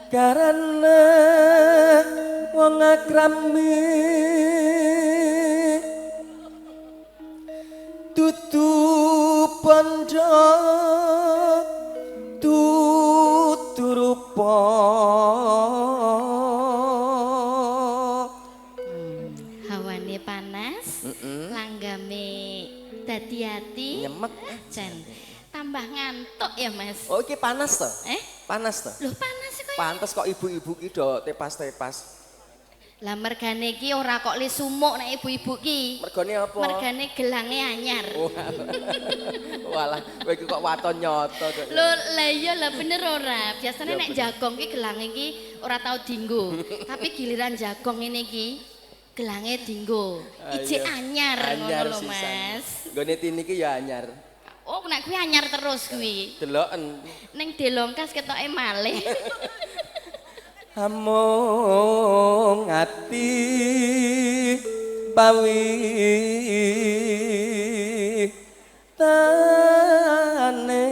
Karena wong akrami dudu pondo dudu rupa hawane panas langgame dadi ati nyemek jan tambah ngantuk ya Mas. oh iki panas to panas to Lho panas kok pantes kok ibu-ibu ki do tepas-tepas lah mergane iki ora kok le sumuk nek ibu-ibu ki mergane apa mergane gelange anyar walah kowe iki kok waton nyoto kok lho lah iya lah bener ora biasanya nek jagong ki gelange ki ora tau dinggo tapi giliran jagong ini ki gelange dinggo ijik anyar ngono lho Mas nggone tini ki ya anyar oh nek kuwi anyar terus kuwi deloken ning delongkas ketoke malih amung ati pawi tane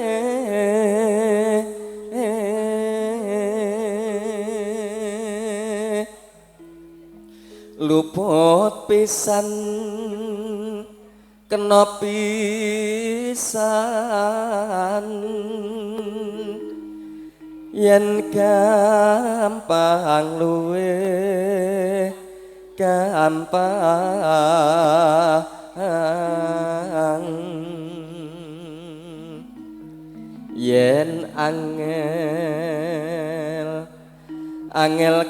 luput pisan kena pisan yen gampang luwe gampang yen angel angel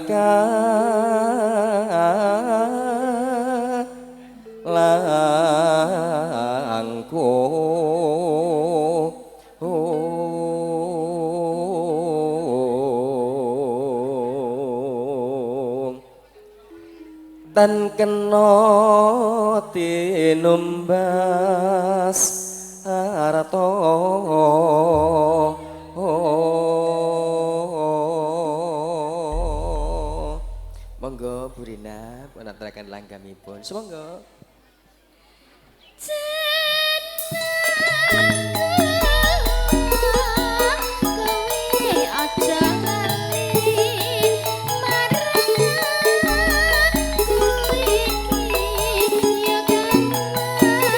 langkung tan kena tinumbas harta monggo Bu Rina menaturaken langgamipun semonggo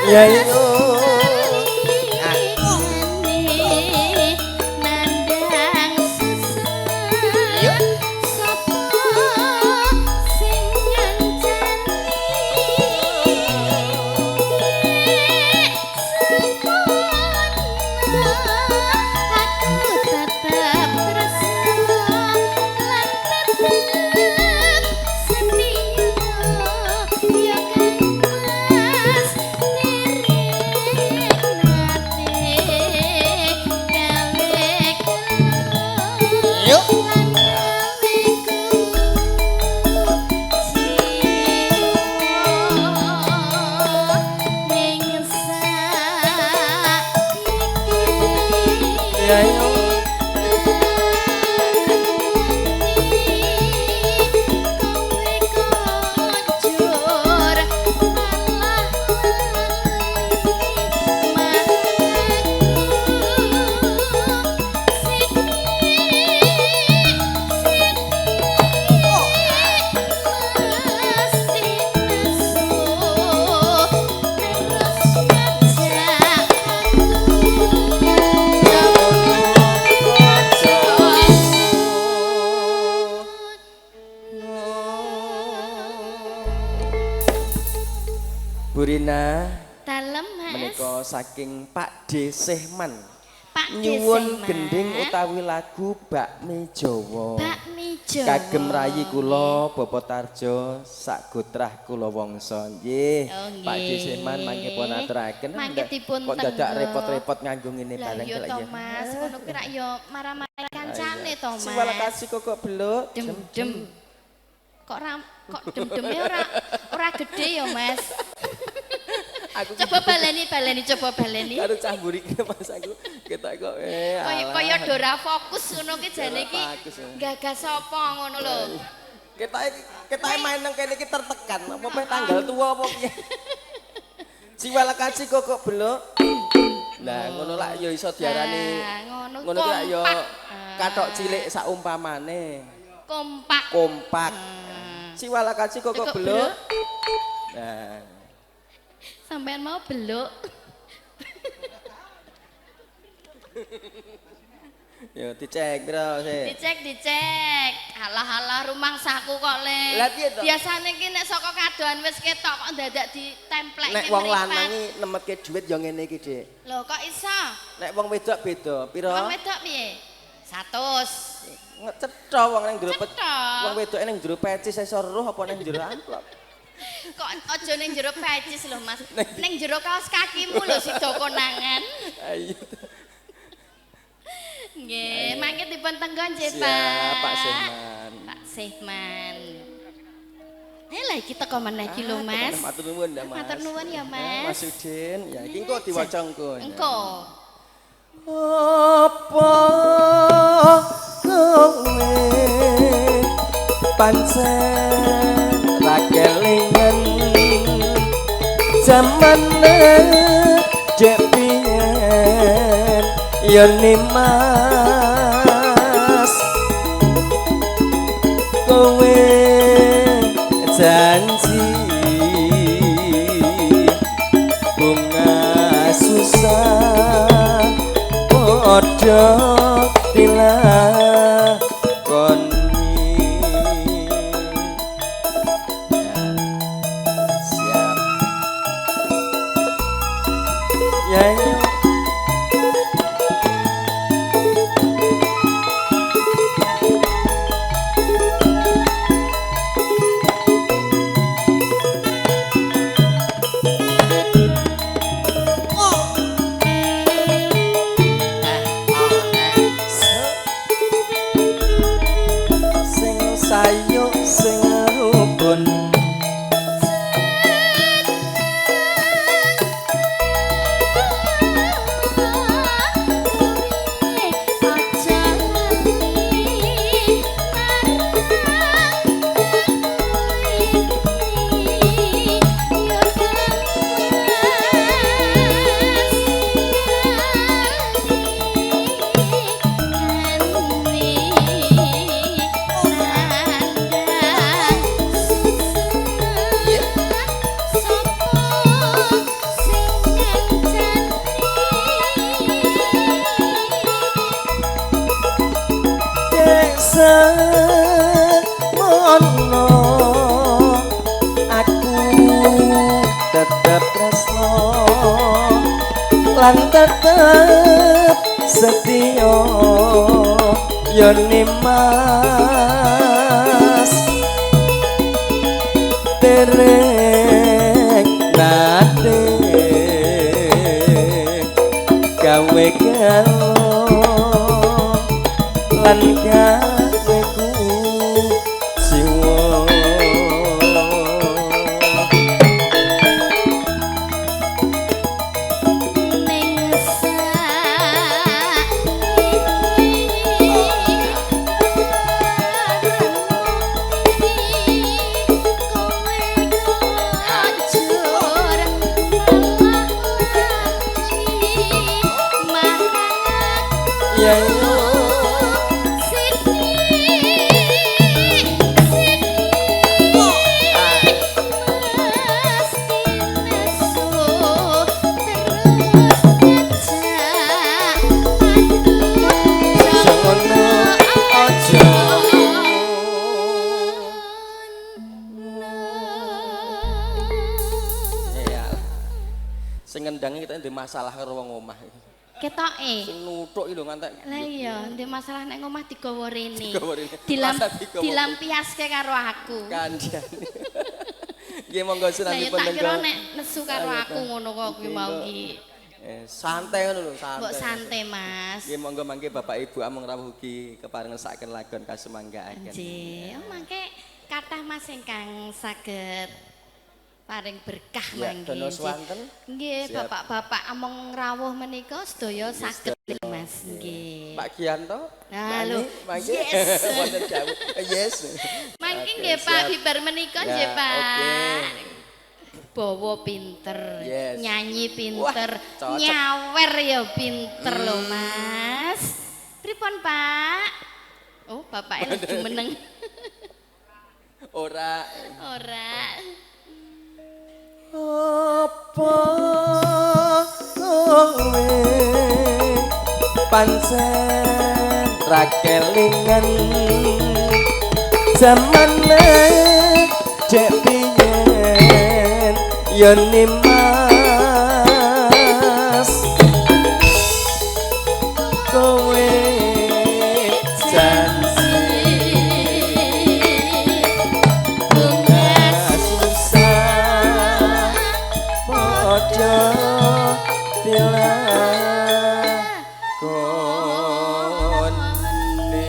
ya yo Bu Rina dalem Mas menika saking Pak D Sehman Pak D nyuwun Sehman. gending utawi lagu Bakmi Jawa Bakmi Jawa kagem rayi kula Bapak Tarjo sak gotrah kula wangsa nggih Pak D Sehman mangke pun aturaken mangke dipun kok dadak repot-repot nganggo ngene bareng ya kok ya Mas ngono ki rak yo marah-marah kancane to Mas Siwala kasih kok beluk dem kok dem-deme ora gede ya Mas coba baleni coba baleni karo cah mburike Mas aku ketok kok kaya dora fokus ngono ki jane iki gagas sapa ngono lho ketoke main nang kene iki tertekan apa tanggal tua apa piye Siwala kasih kok beluk Nah, ngono lak ya iso diarani. Ngono ki lak ya kathok cilik saumpamane. Kompak. Kompak. Siwala kaci kok beluk. Nah, sampean mau beluk. yo dicek pira sih. Dicek. Halah rumangsaku kok Le. Lah piye to? Biasane ki nek saka kadohan wis ketok kok dadak ditemplek Nek wong lanang iki nemetke dhuwit ya ngene iki, Dik. Lho kok iso? Nek wong wedok beda. Pira? Wong wedok piye? 100. Ngecetha wong ning jero Cetha. wong wedoke ning jero pecis iso roh apa ning jero amplop. Kok aja ning jero pecis lho Mas. Ning jero kaos kakimu lho sida konangan. Ayo. Nggih, mangke dipun tenggon nggih, Pak. Siap, Pak Sehman. Pak Sehman. Lah iki teko meneh iki lho, Mas. Matur nuwun ya, Mas. Matur nuwun ya, Mas. Mas Udin, ya iki engko diwaca engko. Engko. Apa kowe pancen ra kelingan jaman jek biyen ya Nimas kowe janji bunga susah padha dilakoni. Siap. Ya. Sayuk sing rukun semono aku tetep tresno lan tetep setia ya Nimas derek nate gawe galo lan gaweku jiwa Ning sing ngendangi kita ndek masalah karo wong omah. ketoke. Sing nuthuk iki lho ngantek. Lah iya, ndek masalah nek omah digawa rene. Digawa rene. Dilampiaske karo aku. Kandhane. Nggih monggo Lah ya sinambipun tak kira nek nesu karo aku ngono kok kuwi mau iki. Santai ngono lho, santai. Mbok santai, Mas. Nggih monggo mangke Bapak Ibu amung rawuh ugi keparengesaken lagon kasumanggaaken. Nggih, mangke kathah Mas ingkang saged paring berkah Ya, mangke. dono swanten. Nggih, Siap. bapak-bapak amung rawuh menika sedaya saged Mas. Nggih. Pak Gianto. Nah, lho. Mangke. Yes. Wonten dawuh. Yes. Mangke Oke, nggih Pak siap. bibar menika Ya, nggih Pak. oke. bawa pinter, Yes. nyanyi pinter, Wah, cocok. nyawer ya pinter loh Mas. Pripun Pak? Oh bapaknya lagi meneng. Ora. Ora. Apa kowe pancen ra kelingan zamane cek piyen yen nimas kowe janji susah padha dilakoni.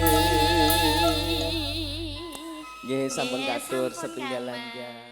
Nggih sampun katur setunggal langkah.